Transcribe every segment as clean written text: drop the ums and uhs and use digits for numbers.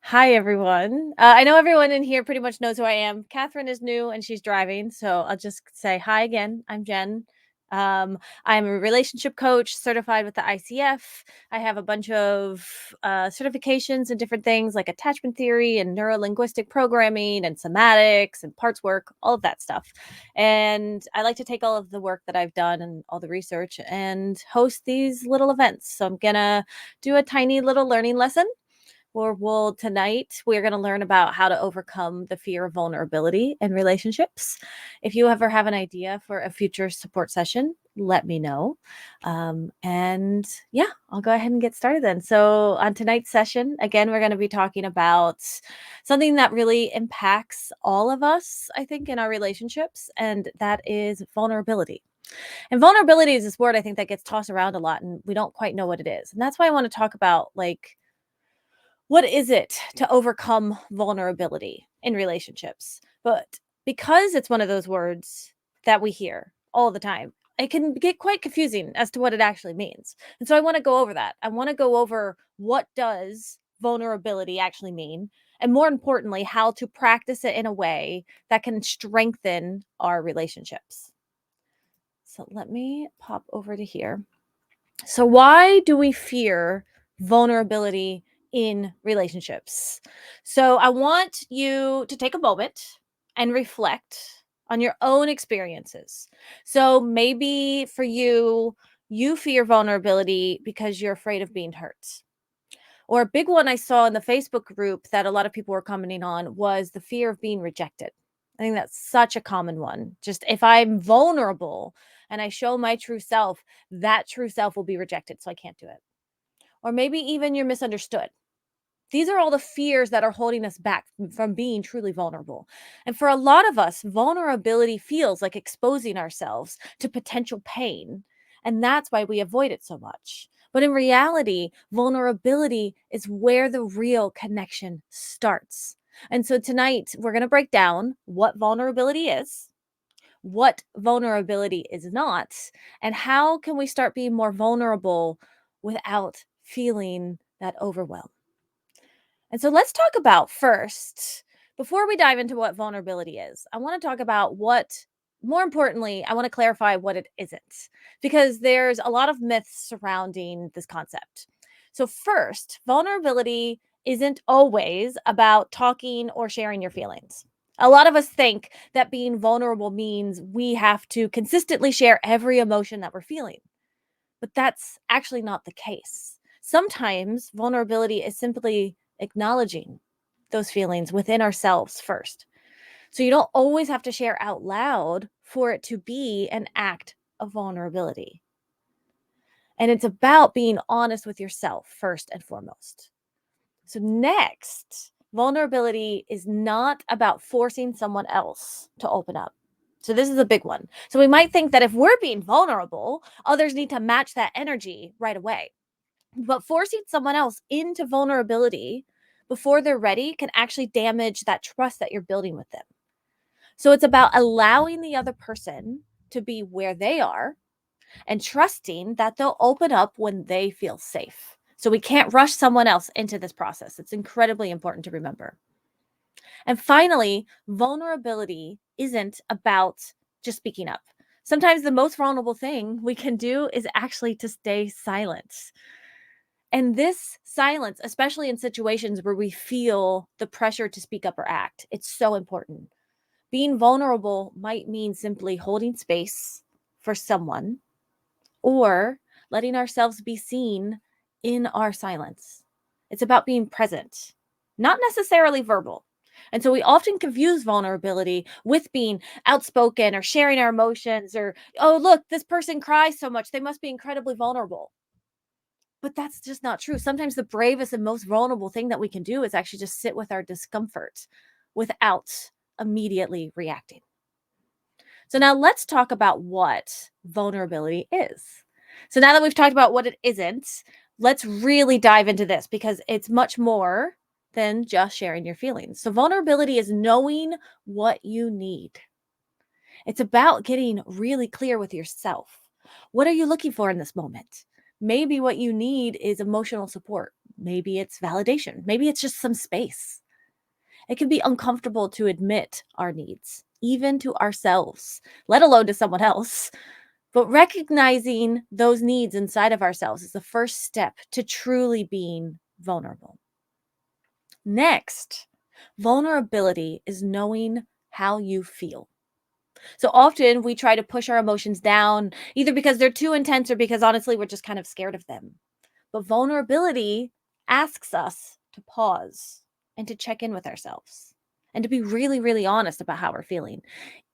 Hi, everyone. I know everyone in here pretty much knows who I am. Catherine is new and she's driving, so I'll just say hi again. I'm Jen. I'm a relationship coach certified with the ICF. I have a bunch of certifications and different things like attachment theory and neuro linguistic programming and somatics and parts work, all of that stuff. And I like to take all of the work that I've done and all the research and host these little events. So I'm going to do a tiny little learning lesson or well, tonight we're going to learn about how to overcome the fear of vulnerability in relationships. If you ever have an idea for a future support session, let me know. And yeah, I'll go ahead and get started then. So, on tonight's session, again, we're going to be talking about something that really impacts all of us, I think, in our relationships, and that is vulnerability. And vulnerability is this word I think that gets tossed around a lot, and we don't quite know what it is. And that's why I want to talk about what is it to overcome vulnerability in relationships? But because it's one of those words that we hear all the time, it can get quite confusing as to what it actually means. And so I want to go over that. I want to go over what does vulnerability actually mean, and more importantly, how to practice it in a way that can strengthen our relationships. So let me pop over to here. So, why do we fear vulnerability in relationships? So, I want you to take a moment and reflect on your own experiences. So, maybe for you, you fear vulnerability because you're afraid of being hurt. Or a big one I saw in the Facebook group that a lot of people were commenting on was the fear of being rejected. I think that's such a common one. Just if I'm vulnerable and I show my true self, that true self will be rejected. So I can't do it. Or maybe even you're misunderstood. These are all the fears that are holding us back from being truly vulnerable. And for a lot of us, vulnerability feels like exposing ourselves to potential pain. And that's why we avoid it so much. But in reality, vulnerability is where the real connection starts. And so tonight, we're going to break down what vulnerability is, what vulnerability is not, and how can we start being more vulnerable without feeling that overwhelm. And so let's talk about first, before we dive into what vulnerability is, I want to talk about more importantly, I want to clarify what it isn't, because there's a lot of myths surrounding this concept. So, first, vulnerability isn't always about talking or sharing your feelings. A lot of us think that being vulnerable means we have to consistently share every emotion that we're feeling, but that's actually not the case. Sometimes vulnerability is simply acknowledging those feelings within ourselves first. So you don't always have to share out loud for it to be an act of vulnerability. And it's about being honest with yourself first and foremost. So, next, vulnerability is not about forcing someone else to open up. So, this is a big one. So, we might think that if we're being vulnerable, others need to match that energy right away. But forcing someone else into vulnerability before they're ready can actually damage that trust that you're building with them. So it's about allowing the other person to be where they are and trusting that they'll open up when they feel safe. So we can't rush someone else into this process. It's incredibly important to remember. And finally, vulnerability isn't about just speaking up. Sometimes the most vulnerable thing we can do is actually to stay silent. And this silence, especially in situations where we feel the pressure to speak up or act, it's so important. Being vulnerable might mean simply holding space for someone or letting ourselves be seen in our silence. It's about being present, not necessarily verbal. And so we often confuse vulnerability with being outspoken or sharing our emotions or, oh, look, this person cries so much. They must be incredibly vulnerable. But that's just not true. Sometimes the bravest and most vulnerable thing that we can do is actually just sit with our discomfort without immediately reacting. So now let's talk about what vulnerability is. So now that we've talked about what it isn't, let's really dive into this because it's much more than just sharing your feelings. So vulnerability is knowing what you need. It's about getting really clear with yourself. What are you looking for in this moment? Maybe what you need is emotional support. Maybe it's validation. Maybe it's just some space. It can be uncomfortable to admit our needs, even to ourselves, let alone to someone else. But recognizing those needs inside of ourselves is the first step to truly being vulnerable. Next, vulnerability is knowing how you feel. So often we try to push our emotions down, either because they're too intense or because honestly, we're just kind of scared of them. But vulnerability asks us to pause and to check in with ourselves and to be really, really honest about how we're feeling.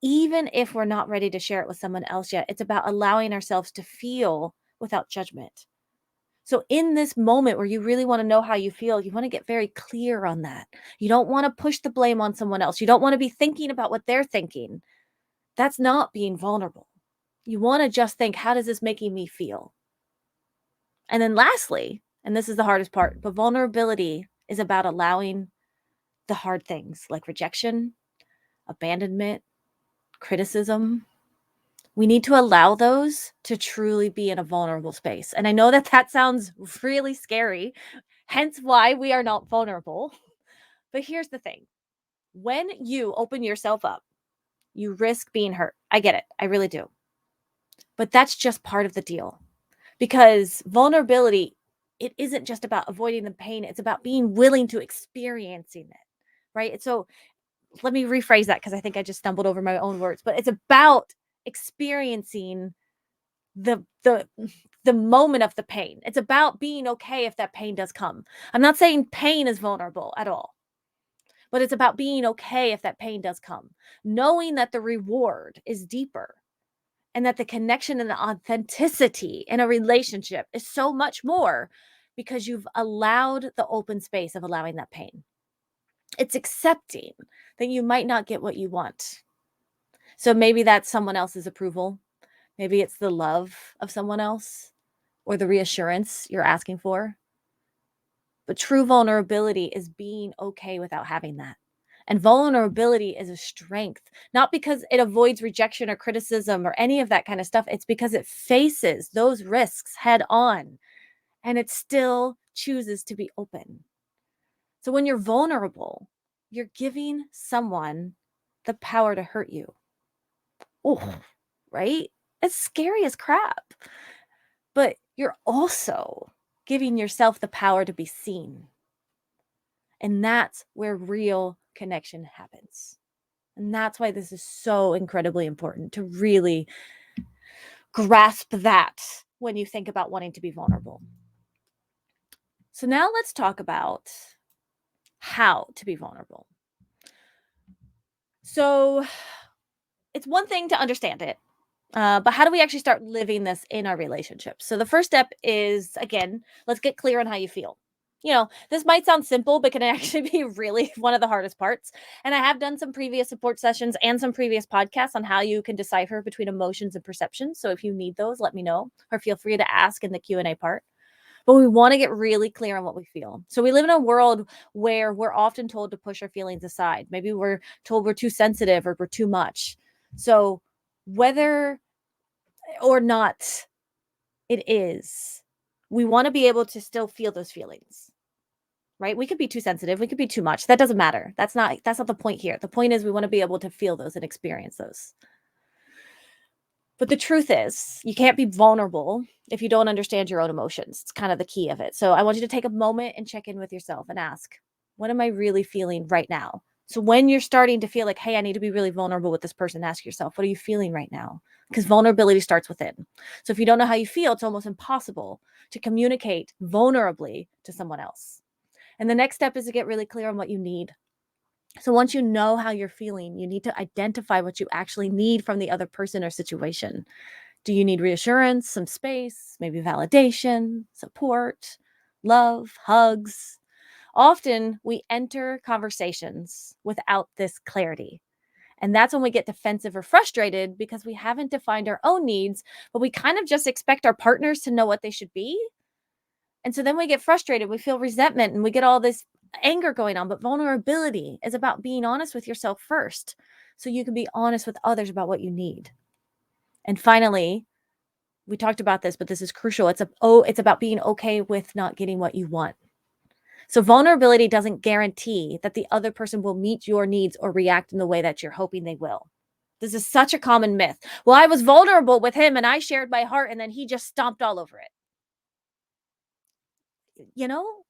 Even if we're not ready to share it with someone else yet, it's about allowing ourselves to feel without judgment. So, in this moment where you really want to know how you feel, you want to get very clear on that. You don't want to push the blame on someone else. You don't want to be thinking about what they're thinking. That's not being vulnerable. You want to just think, how does this making me feel? And then lastly, and this is the hardest part, but vulnerability is about allowing the hard things like rejection, abandonment, criticism. We need to allow those to truly be in a vulnerable space. And I know that that sounds really scary, hence why we are not vulnerable. But here's the thing, when you open yourself up, you risk being hurt. I get it. I really do. But that's just part of the deal. Because vulnerability, it isn't just about avoiding the pain, it's about being willing to experiencing it, right? And so let me rephrase that because I think I just stumbled over my own words, but it's about experiencing the the moment of the pain. It's about being okay if that pain does come. I'm not saying pain is vulnerable at all, but it's about being okay if that pain does come. Knowing that the reward is deeper and that the connection and the authenticity in a relationship is so much more because you've allowed the open space of allowing that pain. It's accepting that you might not get what you want. So maybe that's someone else's approval. Maybe it's the love of someone else or the reassurance you're asking for. But true vulnerability is being okay without having that. And vulnerability is a strength, not because it avoids rejection or criticism or any of that kind of stuff. It's because it faces those risks head on and it still chooses to be open. So when you're vulnerable, you're giving someone the power to hurt you. Oh, right? It's scary as crap. But you're also giving yourself the power to be seen. And that's where real connection happens. And that's why this is so incredibly important to really grasp that when you think about wanting to be vulnerable. So now let's talk about how to be vulnerable. So it's one thing to understand it, but how do we actually start living this in our relationships? So the first step is, again, let's get clear on how you feel. This might sound simple, but can actually be really one of the hardest parts. And I have done some previous support sessions and some previous podcasts on how you can decipher between emotions and perceptions. So if you need those, let me know, or feel free to ask in the Q&A part. But we want to get really clear on what we feel. So we live in a world where we're often told to push our feelings aside. Maybe we're told we're too sensitive or we're too much. So whether or not it is, we want to be able to still feel those feelings, right? We could be too sensitive, we could be too much. That doesn't matter. That's not the point here. The point is we want to be able to feel those and experience those. But the truth is, you can't be vulnerable if you don't understand your own emotions. It's kind of the key of it. So I want you to take a moment and check in with yourself and ask, what am I really feeling right now? So when you're starting to feel like, hey, I need to be really vulnerable with this person, ask yourself, what are you feeling right now? Because vulnerability starts within. So if you don't know how you feel, it's almost impossible to communicate vulnerably to someone else. And the next step is to get really clear on what you need. So once you know how you're feeling, you need to identify what you actually need from the other person or situation. Do you need reassurance, some space, maybe validation, support, love, hugs? Often we enter conversations without this clarity. And that's when we get defensive or frustrated because we haven't defined our own needs, but we kind of just expect our partners to know what they should be. And so then we get frustrated, we feel resentment, and we get all this anger going on. But vulnerability is about being honest with yourself first, so you can be honest with others about what you need. And finally, we talked about this, but this is crucial. It's about being okay with not getting what you want. So vulnerability doesn't guarantee that the other person will meet your needs or react in the way that you're hoping they will. This is such a common myth. Well, I was vulnerable with him and I shared my heart and then he just stomped all over it.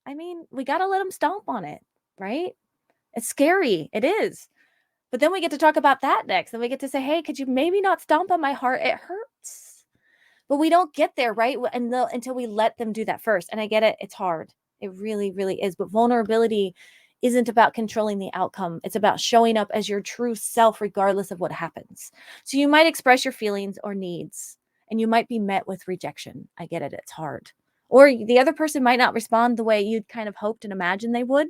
I mean, we got to let him stomp on it, right? It's scary. It is. But then we get to talk about that next. And we get to say, hey, could you maybe not stomp on my heart? It hurts. But we don't get there, right? Until we let them do that first. And I get it. It's hard. It really, really is. But vulnerability isn't about controlling the outcome. It's about showing up as your true self, regardless of what happens. So you might express your feelings or needs, and you might be met with rejection. I get it. It's hard. Or the other person might not respond the way you'd kind of hoped and imagined they would.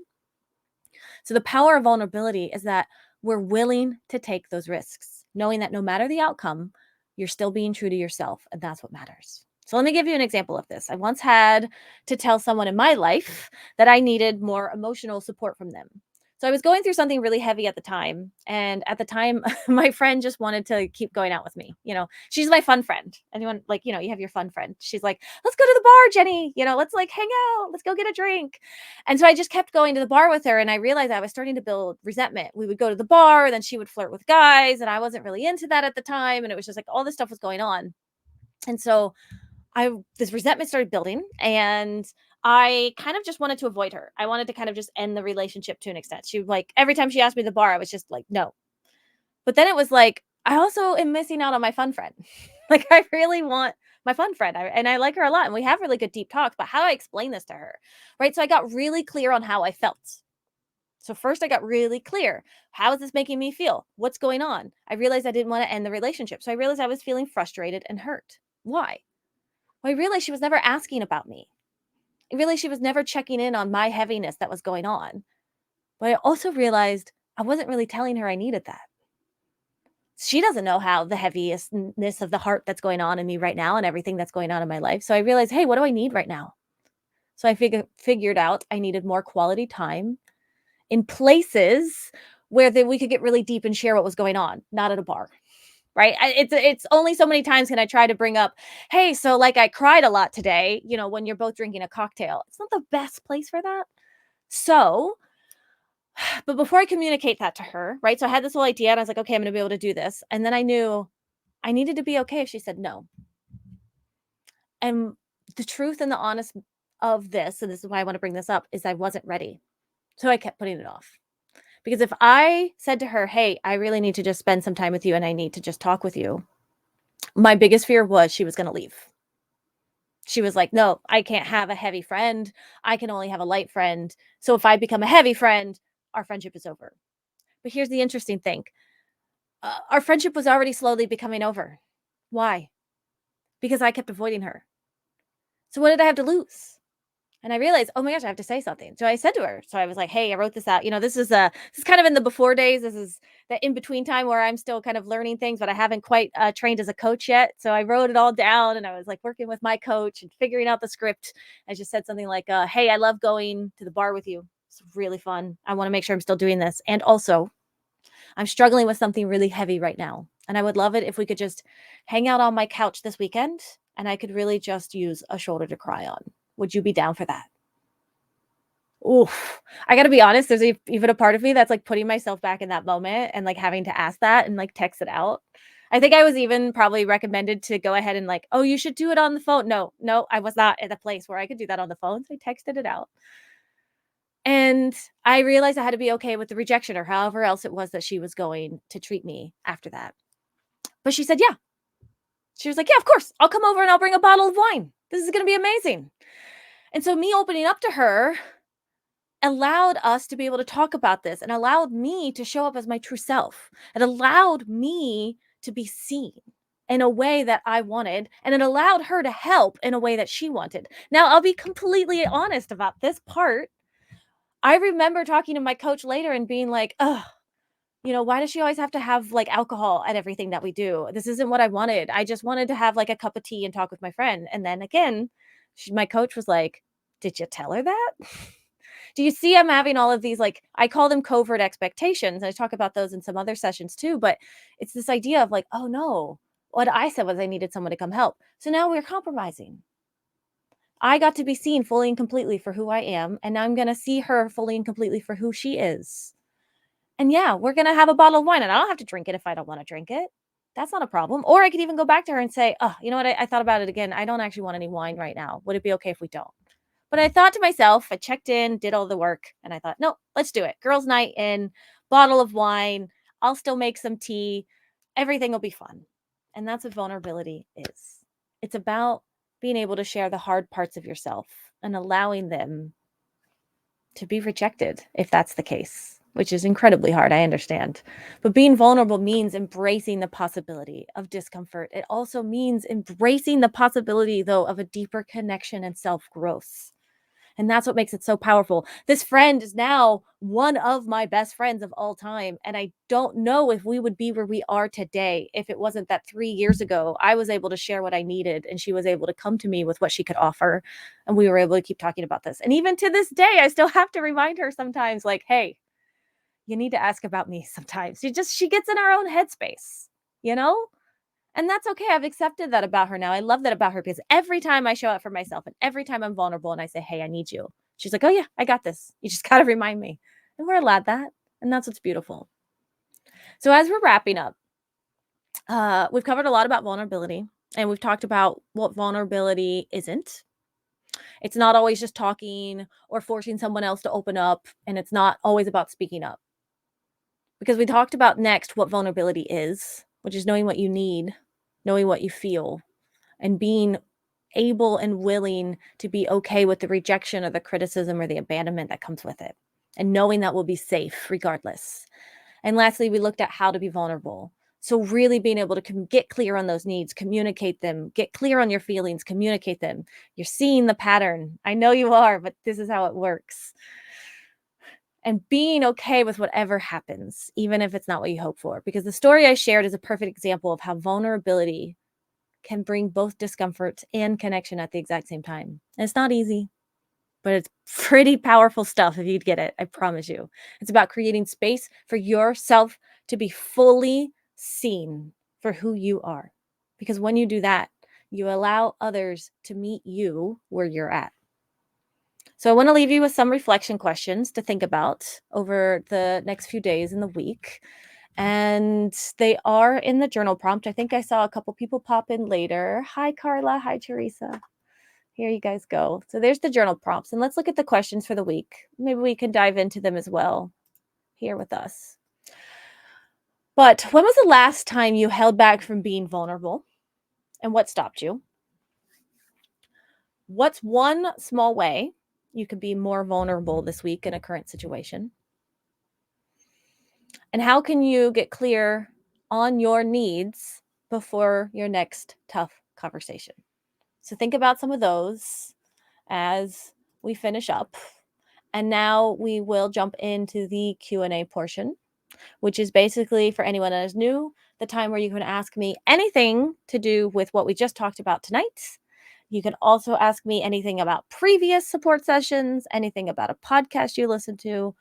So the power of vulnerability is that we're willing to take those risks, knowing that no matter the outcome, you're still being true to yourself, and that's what matters. So let me give you an example of this. I once had to tell someone in my life that I needed more emotional support from them. So I was going through something really heavy at the time. And at the time, my friend just wanted to keep going out with me. She's my fun friend. Anyone like, you have your fun friend. She's like, let's go to the bar, Jenny. Let's like hang out. Let's go get a drink. And so I just kept going to the bar with her. And I realized I was starting to build resentment. We would go to the bar, then she would flirt with guys. And I wasn't really into that at the time. And it was just like all this stuff was going on. And so this resentment started building and I kind of just wanted to avoid her. I wanted to kind of just end the relationship to an extent. She like every time she asked me to the bar, I was just like, no. But then it was like, I also am missing out on my fun friend. Like I really want my fun friend. And I like her a lot. And we have really good deep talks, but how do I explain this to her? Right. So I got really clear on how I felt. So first I got really clear. How is this making me feel? What's going on? I realized I didn't want to end the relationship. So I realized I was feeling frustrated and hurt. Why? Well, I realized she was never asking about me. I realized she was never checking in on my heaviness that was going on. But I also realized I wasn't really telling her I needed that. She doesn't know how the heaviness of the heart that's going on in me right now and everything that's going on in my life. So I realized, hey, what do I need right now? So I figured out I needed more quality time in places where we could get really deep and share what was going on, not at a bar. Right? It's only so many times can I try to bring up, "Hey, so, like, I cried a lot today," when you're both drinking a cocktail. It's not the best place for that. So, but before I communicate that to her, right? So I had this whole idea and I was like, "Okay, I'm gonna be able to do this." And then I knew I needed to be okay if she said no. And the truth and the honest of this, and this is why I wanna bring this up, is I wasn't ready. So I kept putting it off. Because if I said to her, "Hey, I really need to just spend some time with you and I need to just talk with you," my biggest fear was she was gonna leave. She was like, "No, I can't have a heavy friend. I can only have a light friend. So if I become a heavy friend, our friendship is over." But here's the interesting thing. Our friendship was already slowly becoming over. Why? Because I kept avoiding her. So what did I have to lose? And I realized, oh my gosh, I have to say something. So I said to her, so I was like, hey, I wrote this out. This is kind of in the before days. This is the in between time where I'm still kind of learning things, but I haven't quite trained as a coach yet. So I wrote it all down and I was like working with my coach and figuring out the script. I just said something like, hey, I love going to the bar with you. It's really fun. I want to make sure I'm still doing this. And also, I'm struggling with something really heavy right now. And I would love it if we could just hang out on my couch this weekend and I could really just use a shoulder to cry on. Would you be down for that? Oof. I gotta be honest, there's even a part of me that's, like, putting myself back in that moment and, like, having to ask that and, like, text it out. I think I was even probably recommended to go ahead and, like, "Oh, you should do it on the phone." No, no, I was not at a place where I could do that on the phone, so I texted it out. And I realized I had to be okay with the rejection or however else it was that she was going to treat me after that. But she said, "Yeah." She was like, "Yeah, of course. I'll come over and I'll bring a bottle of wine. This is gonna be amazing." And so me opening up to her allowed us to be able to talk about this and allowed me to show up as my true self. It allowed me to be seen in a way that I wanted, and it allowed her to help in a way that she wanted. Now, I'll be completely honest about this part. I remember talking to my coach later and being like, "Oh, why does she always have to have like alcohol at everything that we do? This isn't what I wanted. I just wanted to have like a cup of tea and talk with my friend." And then again, my coach was like, "Did you tell her that?" Do you see I'm having all of these, like, I call them covert expectations. I talk about those in some other sessions too, but it's this idea of like, oh no, what I said was I needed someone to come help. So now we're compromising. I got to be seen fully and completely for who I am, and now I'm gonna see her fully and completely for who she is. And yeah, we're gonna have a bottle of wine, and I don't have to drink it if I don't wanna drink it. That's not a problem. Or I could even go back to her and say, "Oh, you know what? I thought about it again. I don't actually want any wine right now. Would it be okay if we don't?" But I thought to myself, I checked in, did all the work, and I thought, "No, let's do it. Girls' night in, bottle of wine. I'll still make some tea. Everything will be fun." And that's what vulnerability is. It's about being able to share the hard parts of yourself and allowing them to be rejected if that's the case, which is incredibly hard, I understand. But being vulnerable means embracing the possibility of discomfort. It also means embracing the possibility, though, of a deeper connection and self growth. And that's what makes it so powerful. This friend is now one of my best friends of all time. And I don't know if we would be where we are today if it wasn't that 3 years ago I was able to share what I needed and she was able to come to me with what she could offer. And we were able to keep talking about this. And even to this day, I still have to remind her sometimes, like, hey, you need to ask about me sometimes. She gets in her own headspace, you know? And that's okay. I've accepted that about her now. I love that about her because every time I show up for myself and every time I'm vulnerable and I say, "Hey, I need you," she's like, "Oh, yeah, I got this. You just got to remind me." And we're allowed that. And that's what's beautiful. So, as we're wrapping up, we've covered a lot about vulnerability and we've talked about what vulnerability isn't. It's not always just talking or forcing someone else to open up, and it's not always about speaking up because we talked about next what vulnerability is, which is knowing what you need, knowing what you feel, and being able and willing to be okay with the rejection or the criticism or the abandonment that comes with it, and knowing that we'll be safe regardless. And lastly, we looked at how to be vulnerable. So, really being able to get clear on those needs, communicate them, get clear on your feelings, communicate them. You're seeing the pattern. I know you are, but this is how it works. And being okay with whatever happens, even if it's not what you hope for. Because the story I shared is a perfect example of how vulnerability can bring both discomfort and connection at the exact same time. And it's not easy, but it's pretty powerful stuff if you'd get it. I promise you. It's about creating space for yourself to be fully seen for who you are. Because when you do that, you allow others to meet you where you're at. So I want to leave you with some reflection questions to think about over the next few days in the week. And they are in the journal prompt. I think I saw a couple people pop in later. Hi, Carla. Hi, Teresa. Here you guys go. So there's the journal prompts. And let's look at the questions for the week. Maybe we can dive into them as well here with us. But when was the last time you held back from being vulnerable? And what stopped you? What's one small way you could be more vulnerable this week in a current situation? And how can you get clear on your needs before your next tough conversation? So think about some of those as we finish up. And now we will jump into the Q&A portion, which is basically for anyone that is new, the time where you can ask me anything to do with what we just talked about tonight. You can also ask me anything about previous support sessions, anything about a podcast you listen to,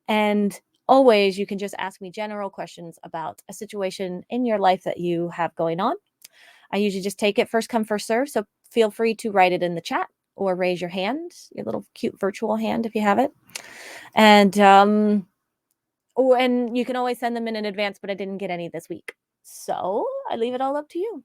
and always you can just ask me general questions about a situation in your life that you have going on. I usually just take it first come, first serve. So feel free to write it in the chat or raise your hand, your little cute virtual hand if you have it. And and you can always send them in advance, but I didn't get any this week. So I leave it all up to you.